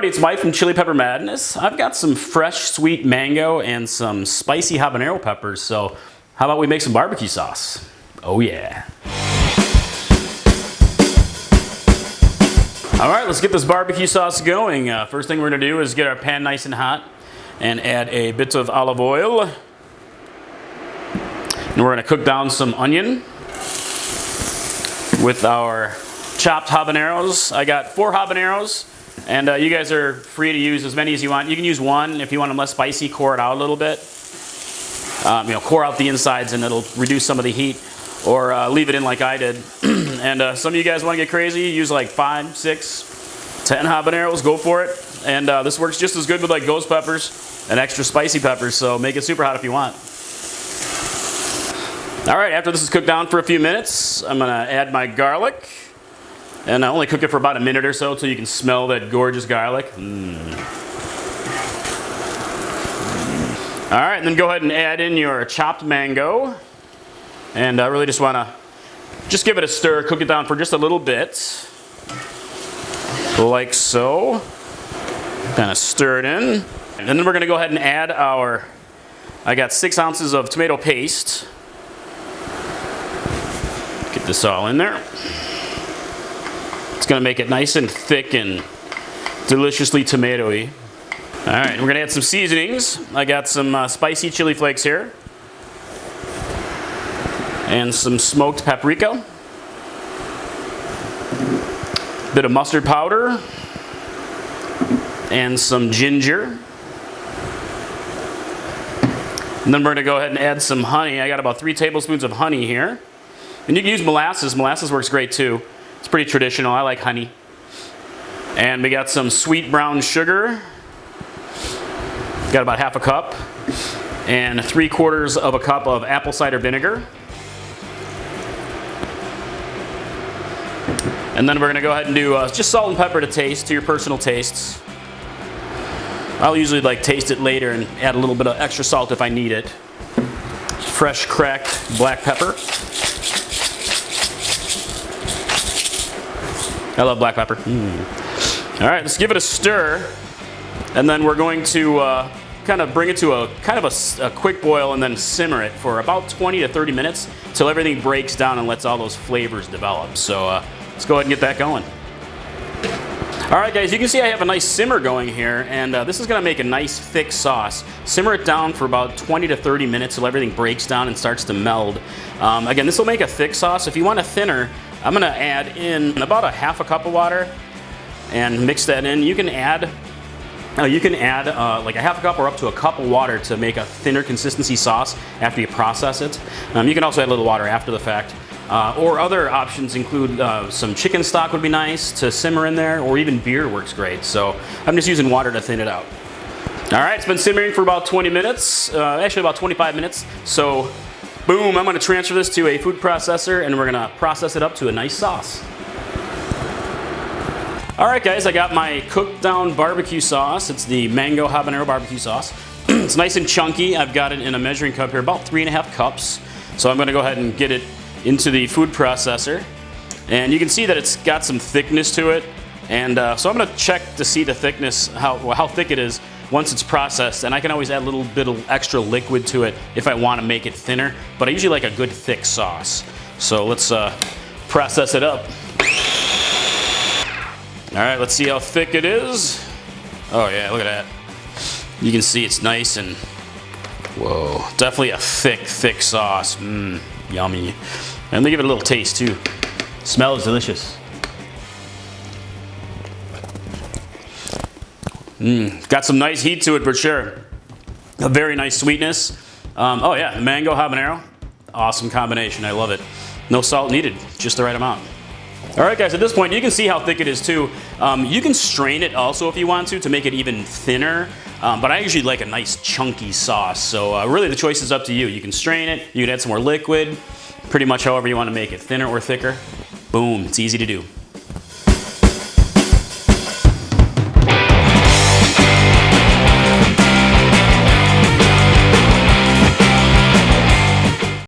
everybody, it's Mike from Chili Pepper Madness. I've got some fresh sweet mango and some spicy habanero peppers, so how about we make some barbecue sauce? Oh yeah. All right, let's get this barbecue sauce going. First thing we're gonna do is get our pan nice and hot and add a bit of olive oil. And we're gonna cook down some onion with our chopped habaneros. I got 4 habaneros, and you guys are free to use as many as you want. You can use 1 if you want them less spicy, core it out a little bit. Core out the insides and it'll reduce some of the heat, or leave it in like I did. And some of you guys want to get crazy, use like 5, 6, 10 habaneros, go for it. And this works just as good with like ghost peppers and extra spicy peppers, so make it super hot if you want. All right, after this is cooked down for a few minutes, I'm gonna add my garlic. And I only cook it for about a minute or so so you can smell that gorgeous garlic. All right, and then go ahead and add in your chopped mango. And I really just wanna give it a stir, cook it down for just a little bit. Like so. Kind of stir it in. And then we're gonna go ahead and add I got 6 ounces of tomato paste. Get this all in there. It's gonna make it nice and thick and deliciously tomatoey. All right, we're gonna add some seasonings. I got some spicy chili flakes here. And some smoked paprika. Bit of mustard powder. And some ginger. And then we're gonna go ahead and add some honey. I got about 3 tablespoons of honey here. And you can use molasses. Molasses works great too. It's pretty traditional. I like honey. And we got some sweet brown sugar. Got about half a cup. And 3/4 of a cup of apple cider vinegar. And then we're gonna go ahead and do just salt and pepper to taste, to your personal tastes. I'll usually taste it later and add a little bit of extra salt if I need it. Fresh cracked black pepper. I love black pepper. All right, let's give it a stir. And then we're going to kind of bring it to a quick boil and then simmer it for about 20 to 30 minutes till everything breaks down and lets all those flavors develop. So let's go ahead and get that going. All right, guys, you can see I have a nice simmer going here, and this is gonna make a nice thick sauce. Simmer it down for about 20 to 30 minutes till everything breaks down and starts to meld. Again, this will make a thick sauce. If you want a thinner, I'm gonna add in about a half a cup of water and mix that in. You can add like a half a cup or up to a cup of water to make a thinner consistency sauce after you process it. You can also add a little water after the fact. Or other options include some chicken stock would be nice to simmer in there, or even beer works great. So I'm just using water to thin it out. All right, it's been simmering for about 20 minutes, actually about 25 minutes. So boom, I'm gonna transfer this to a food processor and we're gonna process it up to a nice sauce. All right, guys, I got my cooked down barbecue sauce. It's the mango habanero barbecue sauce. It's nice and chunky. I've got it in a measuring cup here, about 3.5 cups. So I'm gonna go ahead and get it into the food processor. And you can see that it's got some thickness to it. And so I'm gonna check to see the thickness, how thick it is once it's processed. And I can always add a little bit of extra liquid to it if I wanna make it thinner. But I usually like a good thick sauce. So let's process it up. All right, let's see how thick it is. Oh yeah, look at that. You can see it's nice and, whoa, definitely a thick sauce. Yummy. And they give it a little taste too. Smells delicious. Got some nice heat to it for sure. A very nice sweetness. Oh yeah, the mango habanero. Awesome combination, I love it. No salt needed, just the right amount. All right, guys, at this point, you can see how thick it is too. You can strain it also if you want to make it even thinner. But I usually like a nice chunky sauce. So really the choice is up to you. You can strain it, you can add some more liquid, pretty much however you want to make it, thinner or thicker. Boom, it's easy to do.